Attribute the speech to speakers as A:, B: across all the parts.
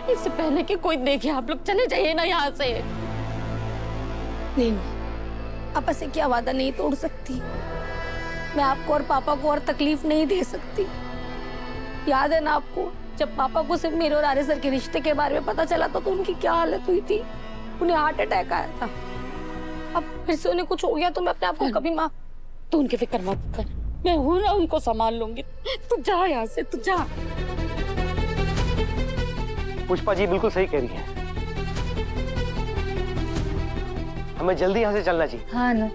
A: इससे पहले कि कोई देखे आप लोग चले जाइए ना यहाँ से।
B: नहीं, पापा से क्या वादा नहीं तोड़ सकती। मैं आपको और पापा को और तकलीफ नहीं दे सकती। याद है ना आपको, जब पापा को सिर्फ मेरे और आर्य सर के रिश्ते के बारे में पता चला था तो उनकी क्या हालत हुई थी। उन्हें हार्ट अटैक आया था। अब फिर से उन्हें कुछ हो गया तो मैं अपने आप को कभी माफ।
A: तू उनकी फिक्र मत कर, मैं हूं ना, उनको संभाल लूंगी। तू जा यहाँ से, तू जा।
C: पुष्पा जी बिल्कुल सही कह रही है, हमें जल्दी यहाँ से चलना चाहिए।
D: हाँ ना,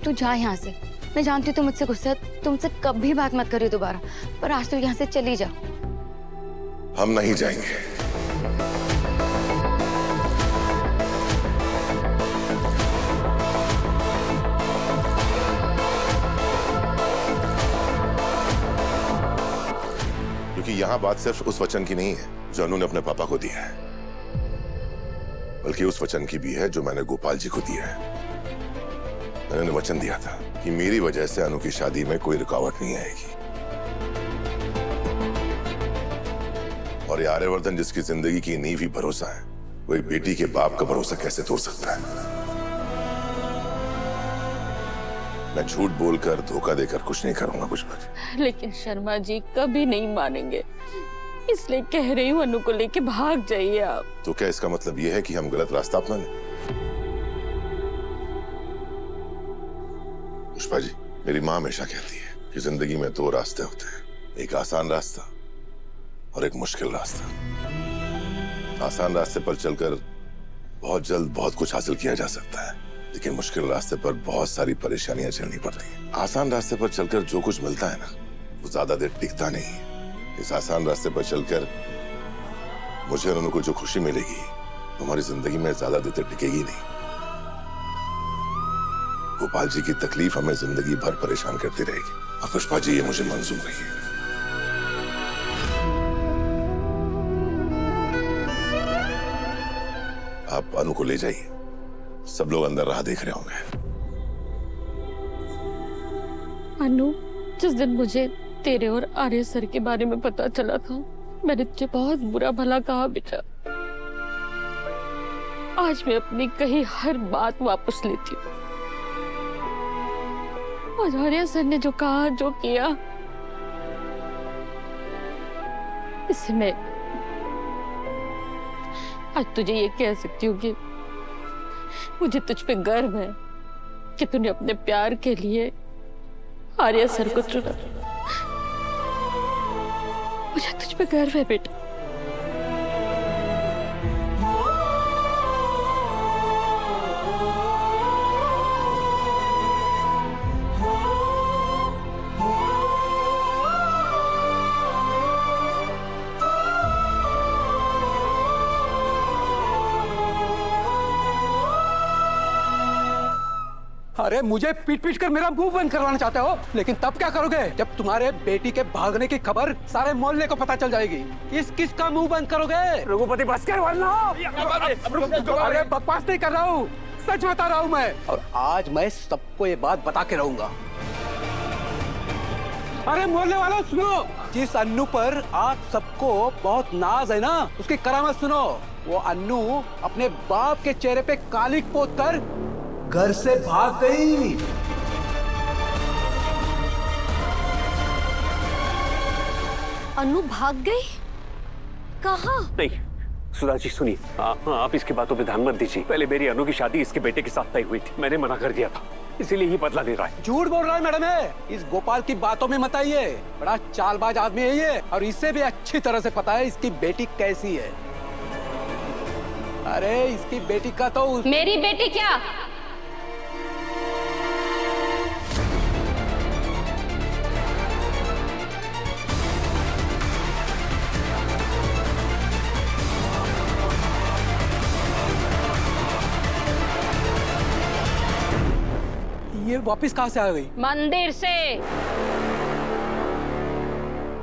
D: तू जा यहाँ से। मैं जानती हूँ तुम मुझसे गुस्सा है, तुमसे कभी बात मत करियो दोबारा, पर आज तो यहाँ से चली जा।
E: हम नहीं जाएंगे। क्योंकि यहाँ बात सिर्फ उस वचन की नहीं है जो अनु ने अपने पापा को दिया है, बल्कि उस वचन की भी है जो मैंने गोपाल जी को दिया है। मैंने वचन दिया था कि मेरी वजह से अनु की शादी में कोई रुकावट नहीं आएगी। और ये आर्यवर्धन जिसकी जिंदगी की नींव ही भरोसा है, वो एक बेटी के बाप का भरोसा कैसे तोड़ सकता है? मैं झूठ बोलकर, धोखा देकर कुछ नहीं करूंगा पुष्पा जी।
A: लेकिन शर्मा जी कभी नहीं मानेंगे, इसलिए कह रही हूँ अनु को लेके भाग जाइए आप।
E: तो क्या इसका मतलब यह है कि हम गलत रास्ता अपना लें? पुष्पा जी, मेरी माँ हमेशा कहती है कि जिंदगी में दो रास्ते होते हैं, एक आसान रास्ता और एक मुश्किल रास्ता। आसान रास्ते पर चलकर बहुत जल्द बहुत कुछ हासिल किया जा सकता है, लेकिन मुश्किल रास्ते पर बहुत सारी परेशानियां झेलनी पड़ती हैं। आसान रास्ते पर चलकर जो कुछ मिलता है ना, वो ज्यादा देर टिकता नहीं है। इस आसान रास्ते पर चलकर मुझे और उनको जो खुशी मिलेगी, हमारी जिंदगी में ज्यादा देर तक टिकेगी नहीं। गोपाल जी की तकलीफ हमें जिंदगी भर परेशान करती रहेगी। और पुष्पा जी, ये मुझे मंजूर नहीं है। आप अनु को ले जाइए, सब लोग अंदर राह देख रहे होंगे।
A: अनु, जिस दिन मुझे तेरे और आर्य सर के बारे में पता चला था, मैंने तुझे बहुत बुरा भला कहा बेटा। आज मैं अपनी कही हर बात वापस लेती हूँ। और आर्य सर ने जो कहा, जो किया, इससे मैं आज तुझे ये कह सकती हूँ कि मुझे तुझ पे गर्व है कि तूने अपने प्यार के लिए आर्य सर को चुना। मुझे तुझ पे गर्व है बेटा।
F: अरे मुझे पीट पीट कर मेरा मुंह बंद करवाना चाहते हो, लेकिन तब क्या करोगे जब तुम्हारे बेटी के भागने की खबर सारे मोहल्ले को पता चल जाएगी। किसका मुंह बंद करोगे? रघुपति बस कर, वरना अरे बकवास नहीं कर रहा हूँ, सच बता रहा हूँ मैं। और आज मैं सबको ये बात बता के रहूंगा। अरे मोहल्ले वालों सुनो, जिस अन्नू पर आप सबको बहुत नाज है ना, उसकी करामत सुनो। वो अन्नू अपने बाप के चेहरे पे कालिक पोत कर घर से भाग गई।
B: अनु भाग गई? कहाँ?
C: नहीं सुधा जी सुनिए, आप इसकी बातों पे ध्यान मत दीजिए। पहले मेरी अनु की शादी इसके बेटे के साथ तय हुई थी, मैंने मना कर दिया था, इसीलिए ही बदला ले रहा है।
F: झूठ बोल रहा है मैडम है। इस गोपाल की बातों में मत आइए, बड़ा चालबाज आदमी है ये, और इसे भी अच्छी तरह से पता है इसकी बेटी कैसी है। अरे इसकी बेटी का तो
B: मेरी बेटी क्या?
F: ये वापस कहाँ से आ गई?
B: मंदिर से।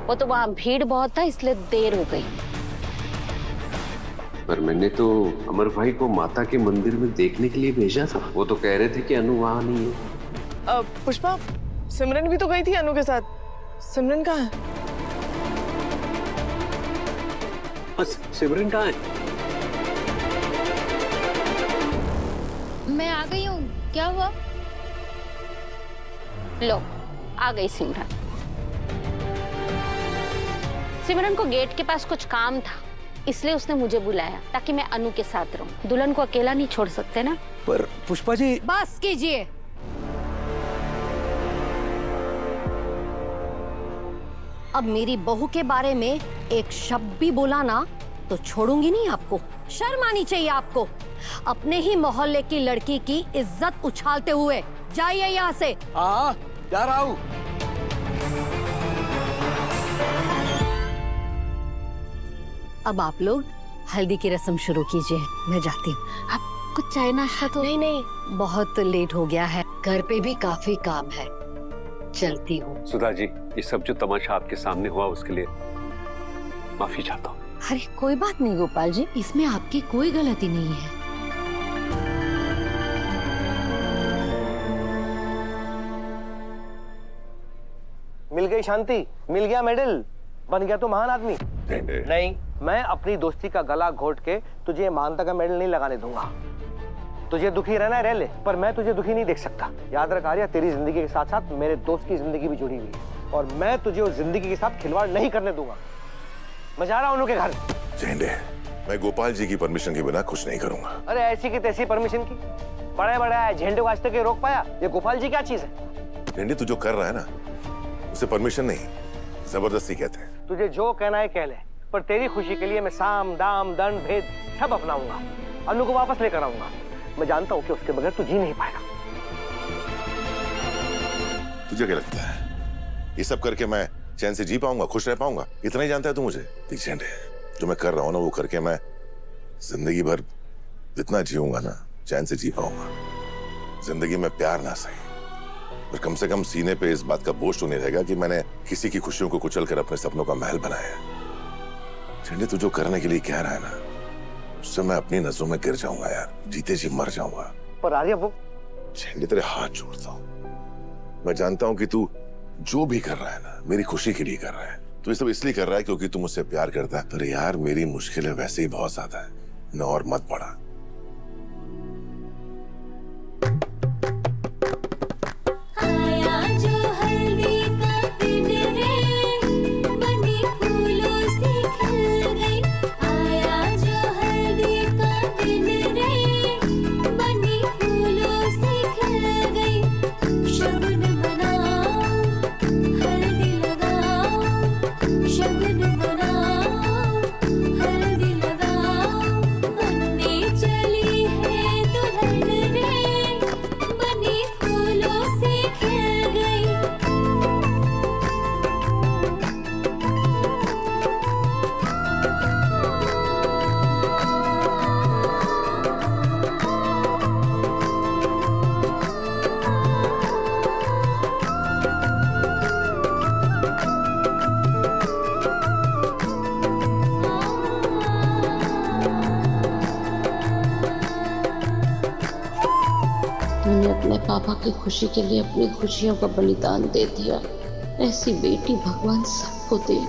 B: वो तो वहाँ भीड़ बहुत था इसलिए देर हो गई।
G: पर मैंने तो अमर भाई को माता के मंदिर में देखने के लिए भेजा था, वो तो कह रहे थे कि अनु वहाँ नहीं है।
H: पुष्पा, सिमरन भी तो गई थी अनु के साथ, सिमरन कहाँ है?
C: सिमरन कहाँ है?
D: मैं आ गई हूँ, क्या हुआ?
A: लो, आ गई सिमरन। सिमरन को गेट के पास कुछ काम था, इसलिए उसने मुझे बुलाया ताकि मैं अनु के साथ रहूं। दुल्हन को अकेला नहीं छोड़ सकते ना।
F: पर पुष्पा जी,
B: बस कीजिए। अब मेरी बहू के बारे में एक शब्द भी बोला ना तो छोड़ूंगी नहीं आपको। शर्म आनी चाहिए आपको। अपने ही मोहल्ले की लड़की की इज्जत उछालते हुए जाइए यहाँ से।
F: हाँ जा रहा हूँ।
B: अब आप लोग हल्दी की रस्म शुरू कीजिए, मैं जाती हूँ।
D: आप कुछ चाय नाश्ता तो?
B: नहीं, बहुत लेट हो गया है, घर पे भी काफी काम है, चलती हूँ।
C: सुधा जी, ये सब जो तमाशा आपके सामने हुआ उसके लिए माफी चाहता हूँ।
B: अरे कोई बात नहीं गोपाल जी, इसमें आपकी कोई गलती नहीं है।
I: मिल गई शांति, मिल गया मेडल, बन गया तो महान आदमी। नहीं, मैं अपनी दोस्ती का गला घोट के तुझे मानता का मेडल नहीं लगाने दूंगा। तुझे दुखी रहना है रह ले, पर मैं तुझे दुखी नहीं देख सकता। याद रख आर्या, तेरी जिंदगी के साथ साथ मेरे दोस्त की जिंदगी भी जुड़ी हुई है और मैं तुझे उस जिंदगी के साथ खिलवाड़ नहीं करने दूंगा। मैं जा रहा हूं उनके घर।
E: झेंडे, मैं गोपाल जी की परमिशन के बिना कुछ नहीं करूंगा।
I: अरे ऐसी की तैसी परमिशन की, बड़ा है झेंडे को आज तक रोक पाया? ये गोपाल जी क्या चीज है?
E: झेंडे, तू जो कर रहा है ना, उसे परमिशन नहीं, जबरदस्ती कहते हैं।
I: तुझे जो कहना है कह ले, पर तेरी खुशी के लिए मैं साम दाम दंड भेद सब अपनाऊंगा। अनु को वापस लेकर आऊंगा। मैं जानता हूं कि उसके बगैर तू जी नहीं पाएगा।
E: तुझे क्या लगता है ये सब करके मैं चैन से जी पाऊंगा, खुश रह पाऊंगा? इतना ही जानता है तू मुझे? देख झेंडे, जो मैं कर रहा हूं ना, वो करके मैं जिंदगी भर जितना जीऊंगा ना, चैन से जी पाऊंगा। जिंदगी में प्यार ना सही, पर कम से कम सीने पे इस बात का बोझ तो नहीं रहेगा कि मैंने किसी की खुशियों को कुचल कर अपने सपनों का महल बनाया है। झेंडे, तू जो करने के लिए कह रहा है ना, उससे मैं अपनी नजरों में गिर जाऊंगा यार, जीते जी मर जाऊंगा।
I: पर आर्या वो
E: झेंडे, तेरे हाथ जोड़ता हूं। मैं जानता हूं कि तू जो भी कर रहा है ना, मेरी खुशी के लिए कर रहा है। तू ये सब इसलिए कर रहा है क्योंकि तू मुझसे प्यार करता है। पर यार, मेरी मुश्किलें वैसे ही बहुत ज्यादा है, न और मत बढ़ा।
A: मैंने अपने पापा की खुशी के लिए अपनी खुशियों का बलिदान दे दिया। ऐसी बेटी भगवान सबको दे।